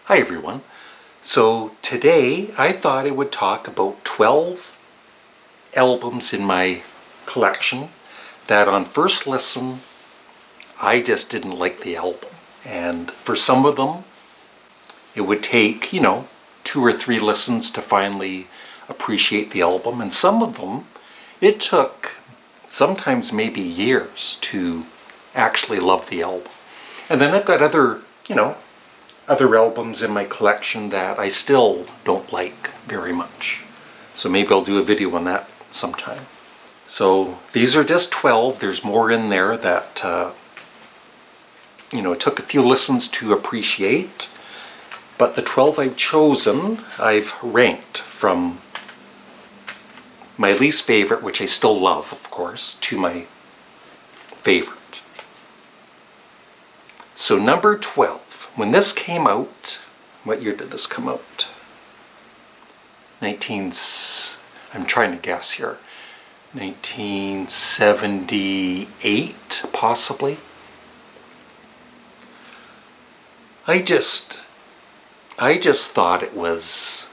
Hi everyone. So today I thought I would talk about 12 albums in my collection that on first listen I just didn't like the album. And for some of them it would take, 2 or 3 listens to finally appreciate the album. And some of them it took sometimes maybe years to actually love the album. And then I've got other albums in my collection that I still don't like very much. So maybe I'll do a video on that sometime. So these are just 12. There's more in there that, it took a few listens to appreciate. But the 12 I've chosen, I've ranked from my least favorite, which I still love, of course, to my favorite. So number 12. When this came out, what year did this come out? I'm trying to guess here. 1978, possibly. I just thought it was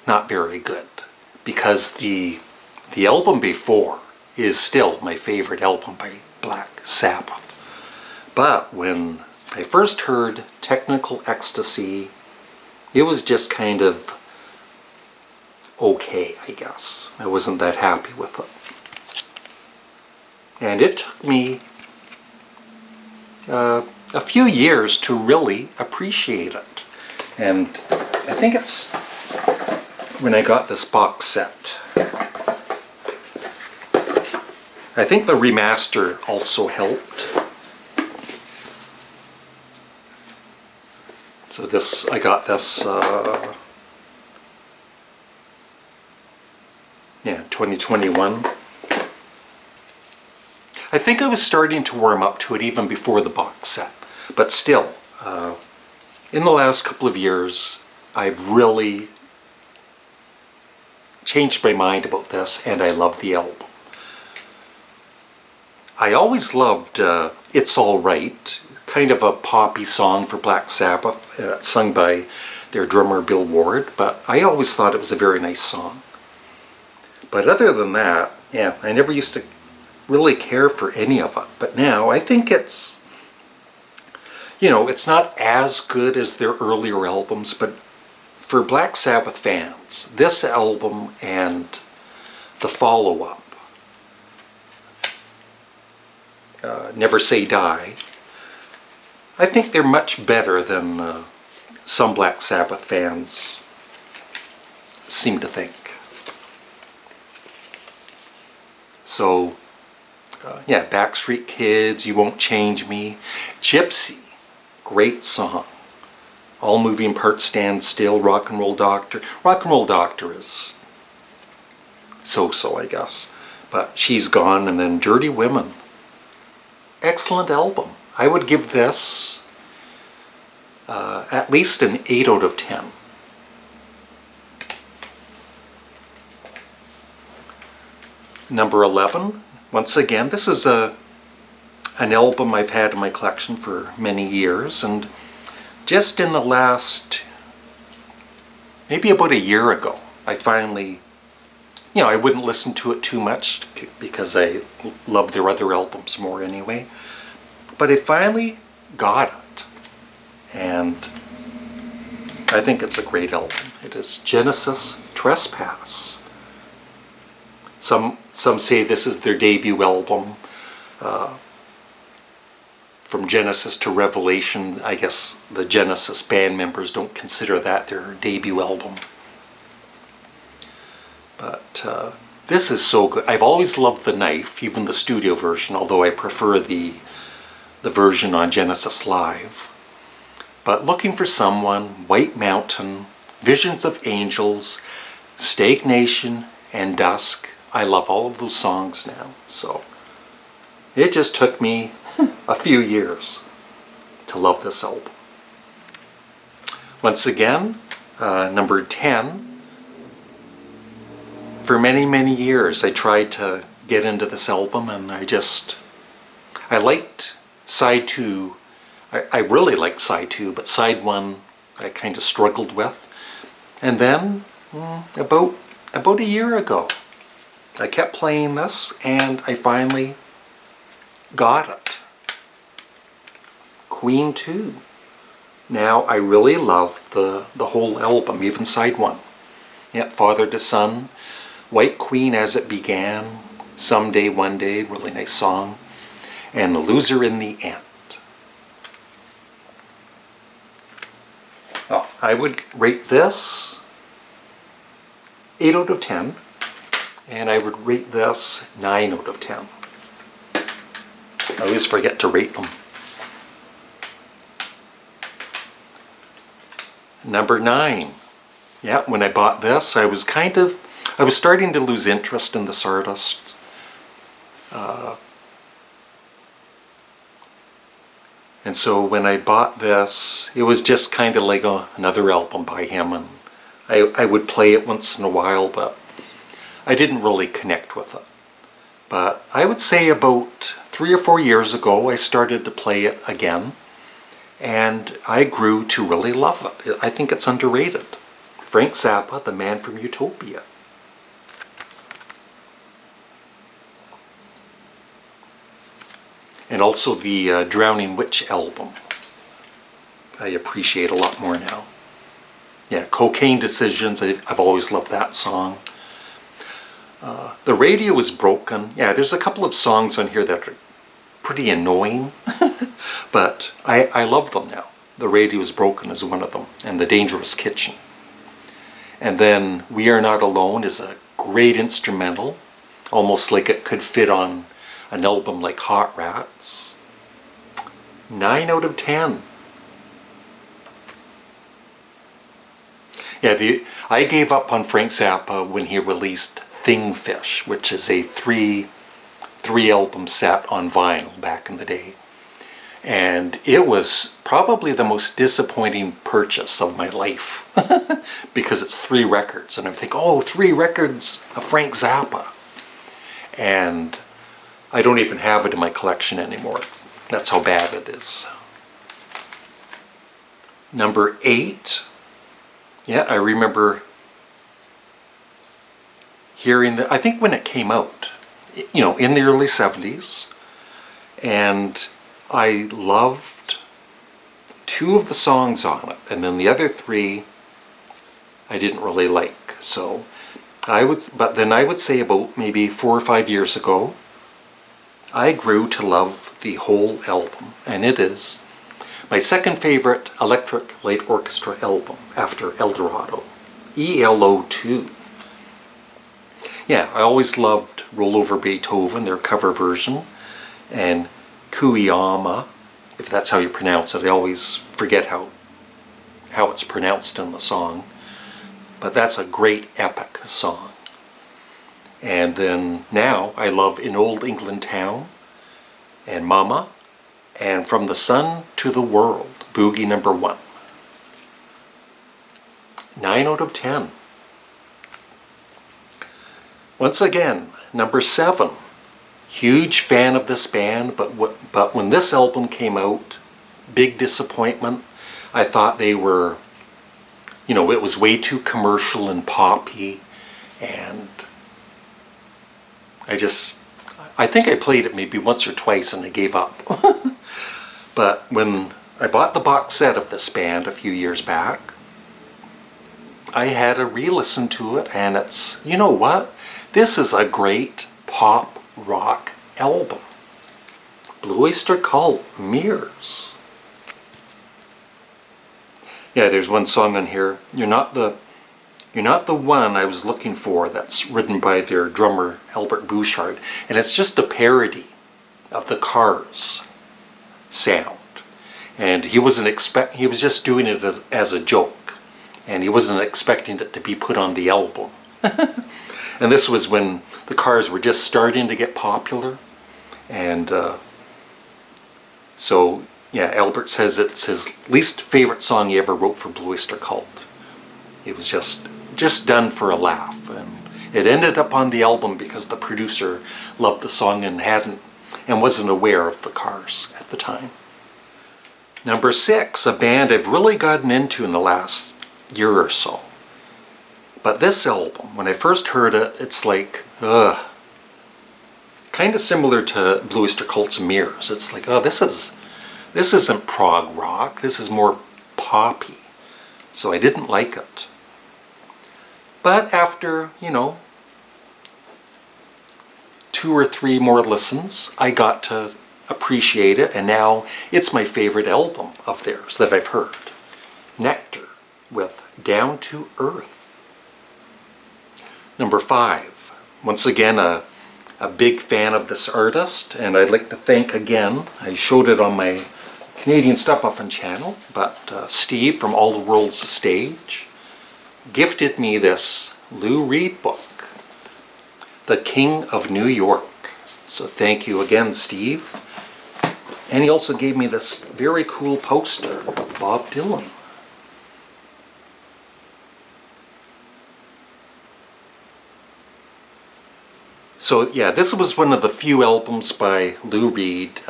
not very good because the album before is still my favorite album by Black Sabbath. But when I first heard Technical Ecstasy, it was just kind of okay, I guess. I wasn't that happy with it. And it took me a few years to really appreciate it. And I think it's when I got this box set. I think the remaster also helped. So I got this, 2021. I think I was starting to warm up to it even before the box set. But still, in the last couple of years, I've really changed my mind about this, and I love the album. I always loved It's All Right, kind of a poppy song for Black Sabbath, sung by their drummer Bill Ward, but I always thought it was a very nice song. But other than that, I never used to really care for any of it. But now I think it's, it's not as good as their earlier albums, but for Black Sabbath fans, this album and the follow-up, Never Say Die, I think they're much better than some Black Sabbath fans seem to think. So, Backstreet Kids, You Won't Change Me, Gypsy, great song. All Moving Parts Stand Still, Rock and Roll Doctor. Rock and Roll Doctor is so-so, I guess. But She's Gone, and then Dirty Women. Excellent album. I would give this at least an 8 out of 10. Number 11, once again, this is an album I've had in my collection for many years, and just in the last, maybe about a year ago, I finally, I wouldn't listen to it too much because I love their other albums more anyway. But I finally got it, and I think it's a great album. It is Genesis Trespass. Some say this is their debut album. From Genesis to Revelation, I guess the Genesis band members don't consider that their debut album. But this is so good. I've always loved The Knife, even the studio version, although I prefer the version on Genesis Live. But Looking for Someone, White Mountain, Visions of Angels, Stagnation, and Dusk. I love all of those songs now. So it just took me a few years to love this album. Once again, number 10. For many, many years I tried to get into this album, and I liked side 2. I really liked side 2, but side 1 I kind of struggled with. And then, about a year ago, I kept playing this and I finally got it. Queen II. Now, I really love the whole album, even side one. Yeah, Father to Son, White Queen as it began, Someday, One Day, really nice song, and The Loser in the End. Oh, I would rate this 8 out of 10, and I would rate this 9 out of 10. I always forget to rate them. Number 9. Yeah, when I bought this, I was starting to lose interest in this artist. And so when I bought this, it was just kind of like another album by him, and I would play it once in a while, but I didn't really connect with it. But I would say about 3 or 4 years ago, I started to play it again, and I grew to really love it. I think it's underrated. Frank Zappa, the man from Utopia. And also the Drowning Witch album. I appreciate a lot more now. Yeah, Cocaine Decisions, I've always loved that song. The Radio is Broken. Yeah, there's a couple of songs on here that are pretty annoying, but I love them now. The Radio is Broken is one of them, and The Dangerous Kitchen. And then We Are Not Alone is a great instrumental, almost like it could fit on an album like Hot Rats. 9 out of 10. Yeah, I gave up on Frank Zappa when he released Thing Fish, which is a three album set on vinyl back in the day. And it was probably the most disappointing purchase of my life because it's 3 records. And I think, oh, 3 records of Frank Zappa. And I don't even have it in my collection anymore. That's how bad it is. Number 8. Yeah, I remember hearing I think when it came out, you know, in the early 70s. And I loved 2 of the songs on it. And then the other 3 I didn't really like. So but then I would say about maybe 4 or 5 years ago, I grew to love the whole album, and it is my second favorite Electric Light Orchestra album after El Dorado, ELO 2. Yeah, I always loved Roll Over Beethoven, their cover version, and Kuyama, if that's how you pronounce it. I always forget how it's pronounced in the song, but that's a great epic song. And then now I love In Old England Town and Mama and From the Sun to the World, Boogie number 1. 9 out of 10. Once again, number 7. Huge fan of this band, but when this album came out, big disappointment. I thought they were, you know, it was way too commercial and poppy, and I think I played it maybe once or twice and I gave up. But when I bought the box set of this band a few years back, I had a re-listen to it, and it's, you know what? This is a great pop rock album. Blue Oyster Cult, Mirrors. Yeah, there's one song on here, You're Not the One I Was Looking For, that's written by their drummer Albert Bouchard, and it's just a parody of the Cars sound. And he was just doing it as a joke, and he wasn't expecting it to be put on the album. And this was when the Cars were just starting to get popular, and so yeah, Albert says it's his least favorite song he ever wrote for Blue Oyster Cult. It was just done for a laugh, and it ended up on the album because the producer loved the song and wasn't aware of the Cars at the time. Number 6, a band I've really gotten into in the last year or so. But this album, when I first heard it, it's like, ugh. Kind of similar to Blue Oyster Cult's Mirrors. It's like, oh, this isn't prog rock. This is more poppy. So I didn't like it. But after, 2 or 3 more listens, I got to appreciate it, and now it's my favorite album of theirs that I've heard. Nektar with Down to Earth. Number 5, once again a big fan of this artist, and I'd like to thank again, I showed it on my Canadian Studmuffin channel, but Steve from All the World's a Stage gifted me this Lou Reed book, The King of New York. So thank you again, Steve. And he also gave me this very cool poster of Bob Dylan. So yeah, this was one of the few albums by Lou Reed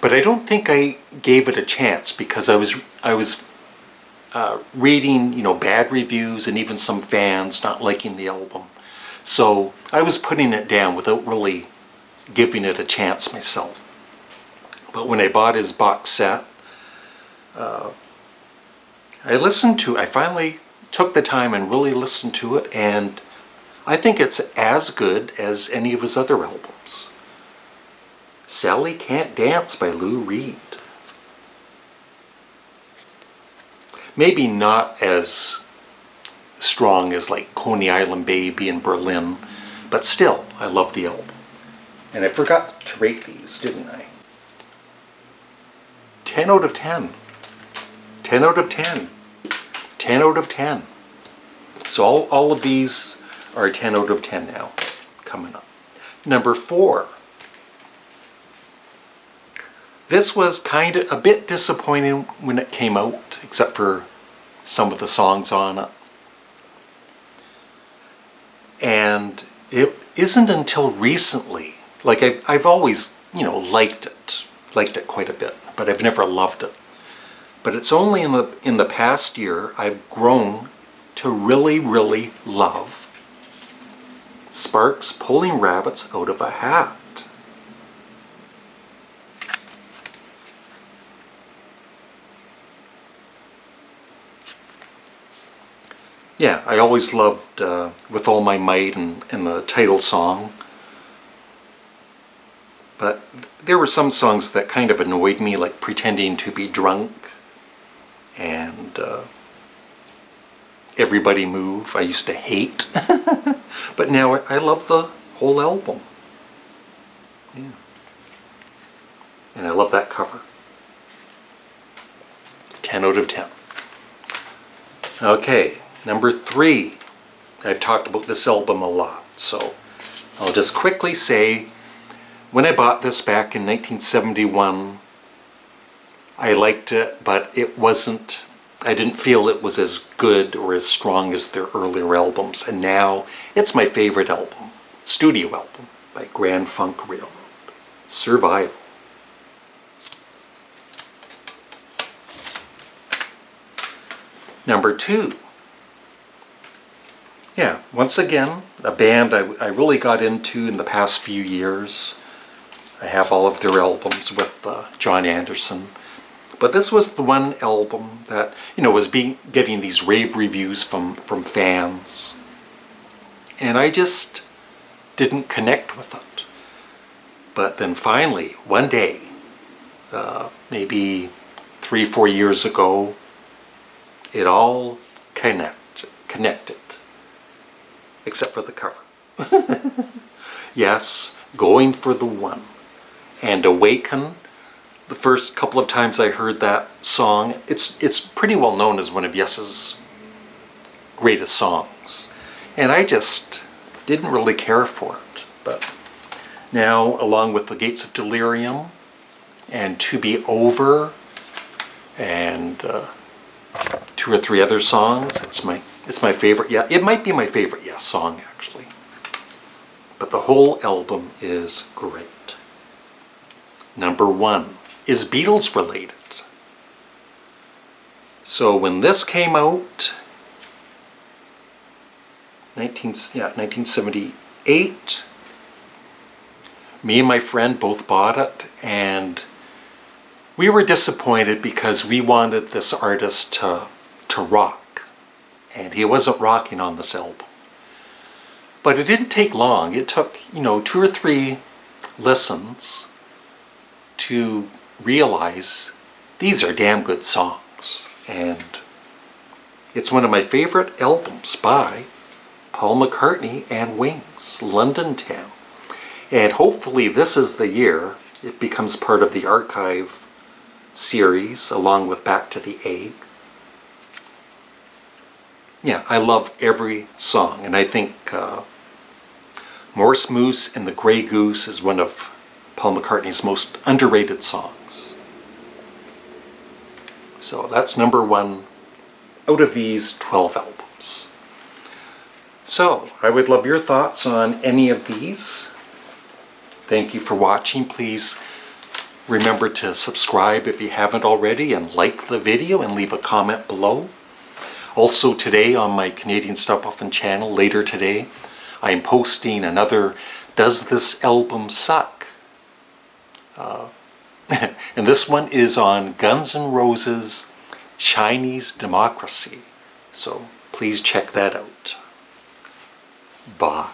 but I don't think I gave it a chance because I was reading, bad reviews and even some fans not liking the album. So I was putting it down without really giving it a chance myself. But when I bought his box set, I finally took the time and really listened to it, and I think it's as good as any of his other albums. Sally Can't Dance by Lou Reed. Maybe not as strong as like Coney Island Baby and Berlin, but still, I love the album. And I forgot to rate these, didn't I? 10 out of 10. 10 out of 10. 10 out of 10. So all of these are 10 out of 10 now, coming up. Number 4. This was kind of a bit disappointing when it came out, except for some of the songs on it. And it isn't until recently, like I've always, liked it quite a bit, but I've never loved it. But it's only in the past year I've grown to really, really love Sparks Pulling Rabbits Out of a Hat. Yeah, I always loved With All My Might and the title song. But there were some songs that kind of annoyed me, like Pretending to Be Drunk and Everybody Move. I used to hate. But now I love the whole album. Yeah. And I love that cover. 10 out of 10. Okay. Number 3, I've talked about this album a lot, so I'll just quickly say, when I bought this back in 1971, I liked it, but I didn't feel it was as good or as strong as their earlier albums, and now it's my favorite album, studio album by Grand Funk Railroad, Survival. Number 2. Yeah, once again, a band I really got into in the past few years. I have all of their albums with John Anderson. But this was the one album that, was getting these rave reviews from fans. And I just didn't connect with it. But then finally, one day, maybe 3-4 years ago, it all connected. Except for the cover. Yes, Going for the One. And Awaken, the first couple of times I heard that song, it's pretty well known as one of Yes's greatest songs. And I just didn't really care for it. But now, along with The Gates of Delirium and To Be Over and 2 or 3 other songs, it's my favorite. Yeah, it might be my favorite Yes song, actually. But the whole album is great. Number 1, is Beatles related. So when this came out, 1978, me and my friend both bought it, and we were disappointed because we wanted this artist to rock, and he wasn't rocking on this album. But it didn't take long. It took, 2 or 3 listens to realize these are damn good songs. And it's one of my favorite albums by Paul McCartney and Wings, London Town. And hopefully this is the year it becomes part of the archive series along with Back to the Egg. Yeah, I love every song, and I think Morse Moose and the Grey Goose is one of Paul McCartney's most underrated songs. So that's number 1 out of these 12 albums. So I would love your thoughts on any of these. Thank you for watching. Please remember to subscribe if you haven't already, and like the video and leave a comment below. Also today on my Canadian Studmuffin channel, later today, I am posting another Does This Album Suck? And this one is on Guns N' Roses' Chinese Democracy. So please check that out. Bye.